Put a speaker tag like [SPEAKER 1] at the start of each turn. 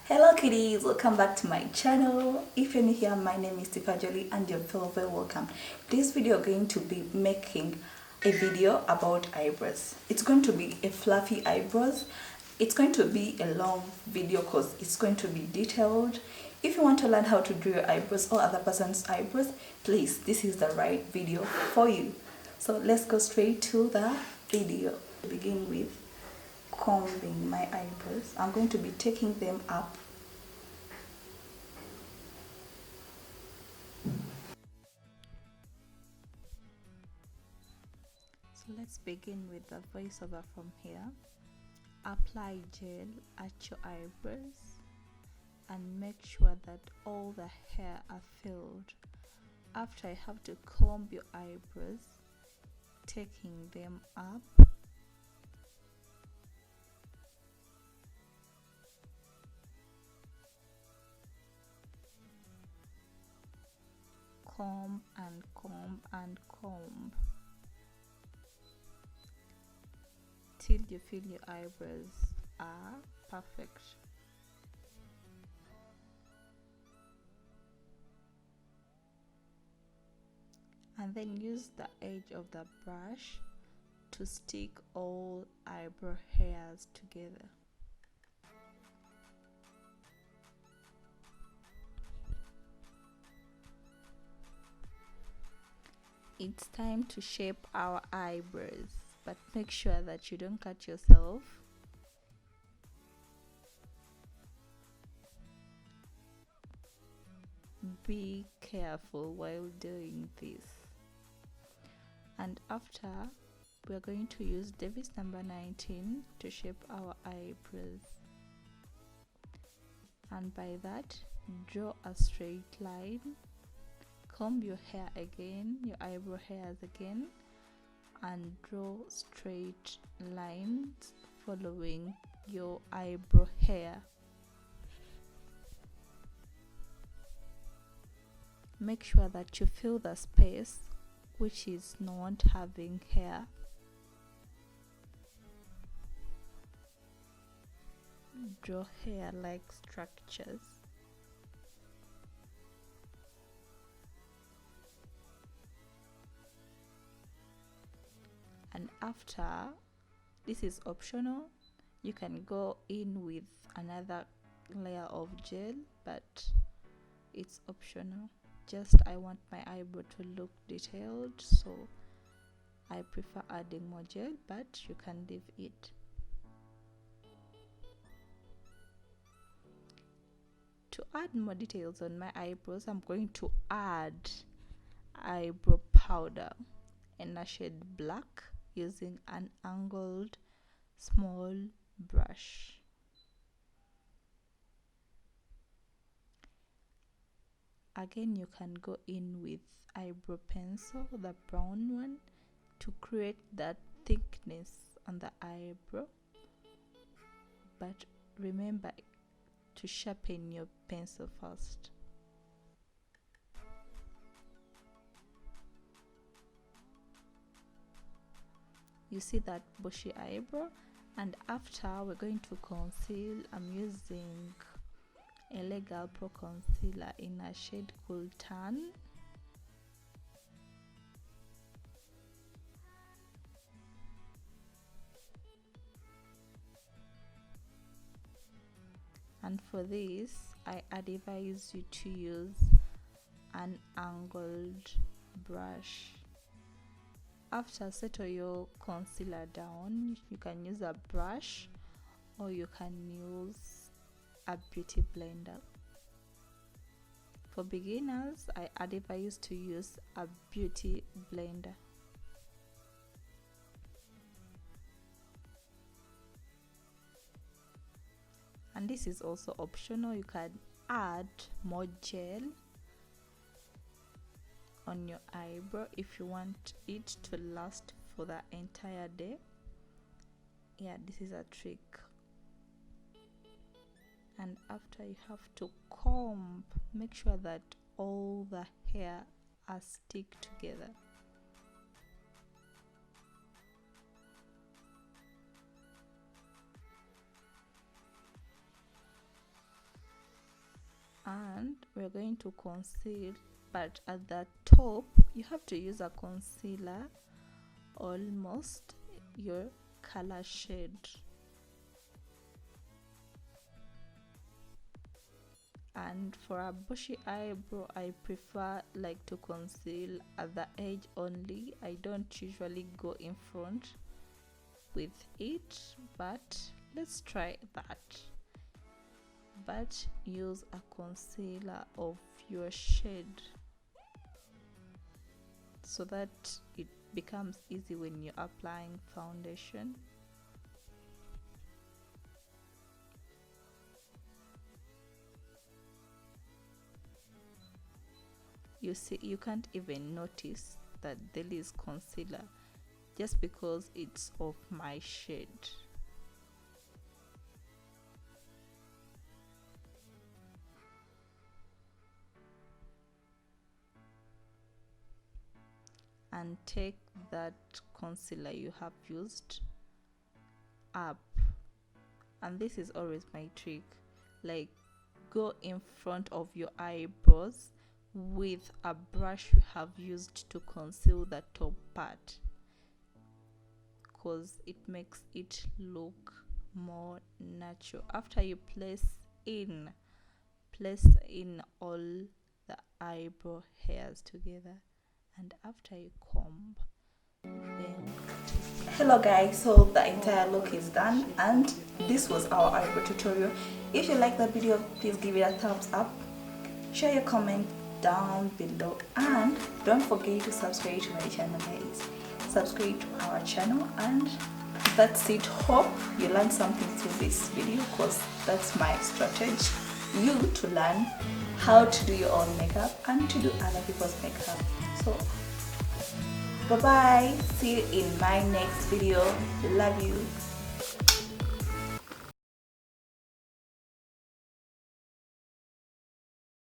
[SPEAKER 1] Hello kitties, welcome back to my channel. If you're new here, my name is L.Agirl and you're very welcome. This video going to be making a video about eyebrows. It's going to be a fluffy eyebrows. It's going to be a long video because it's going to be detailed. If you want to learn how to do your eyebrows or other person's eyebrows, please, this is the right video for you. So let's go straight to the video. Begin with combing my eyebrows. I'm going to be taking them up. So let's begin with the voiceover from here. Apply gel at your eyebrows and make sure that all the hair are filled. After, I have to comb your eyebrows, taking them up. Comb and comb and comb till you feel your eyebrows are perfect. And then use the edge of the brush to stick all eyebrow hairs together. It's time to shape our eyebrows, but make sure that you don't cut yourself. Be careful while doing this. And after, we're going to use Davis number 19 to shape our eyebrows. And by that, draw a straight line. Comb your hair again, your eyebrow hairs again, and draw straight lines following your eyebrow hair. Make sure that you fill the space which is not having hair. Draw hair-like structures. And after, this is optional, you can go in with another layer of gel, but it's optional. Just I want my eyebrow to look detailed, so I prefer adding more gel, but you can leave it. To add more details on my eyebrows, I'm going to add eyebrow powder in a shade black using an angled small brush. Again, you can go in with eyebrow pencil, the brown one, to create that thickness on the eyebrow, but remember to sharpen your pencil first. You see that bushy eyebrow, and after we're going to conceal. I'm using L.Agirl Pro Concealer in a shade Cool Tan. And for this, I advise you to use an angled brush. After, settle your concealer down. You can use a brush or you can use a beauty blender. For beginners, I advise to use a beauty blender. And this is also optional. You can add more gel on your eyebrow if you want it to last for the entire day. Yeah, this is a trick. And after, you have to comb. Make sure that all the hair are stick together. and we're going to conceal, but at the top you have to use a concealer almost your color shade. And for a bushy eyebrow, I prefer like to conceal at the edge only. I don't usually go in front with it, but let's try that. But use a concealer of your shade so that it becomes easy when you're applying foundation. You see, you can't even notice that there is concealer just because it's of my shade. And take that concealer you have used up, and this is always my trick, like go in front of your eyebrows with a brush you have used to conceal the top part, because it makes it look more natural. After you place in all the eyebrow hairs together, and after you comb, then hello guys, so the entire look is done, and this was our eyebrow tutorial. If you like the video, please give it a thumbs up, share your comment down below, and don't forget to subscribe to my channel guys. Subscribe to our channel, and that's it. Hope you learned something through this video, because that's my strategy, you to learn how to do your own makeup and to do other people's makeup. So bye bye, see you in my next video. Love you.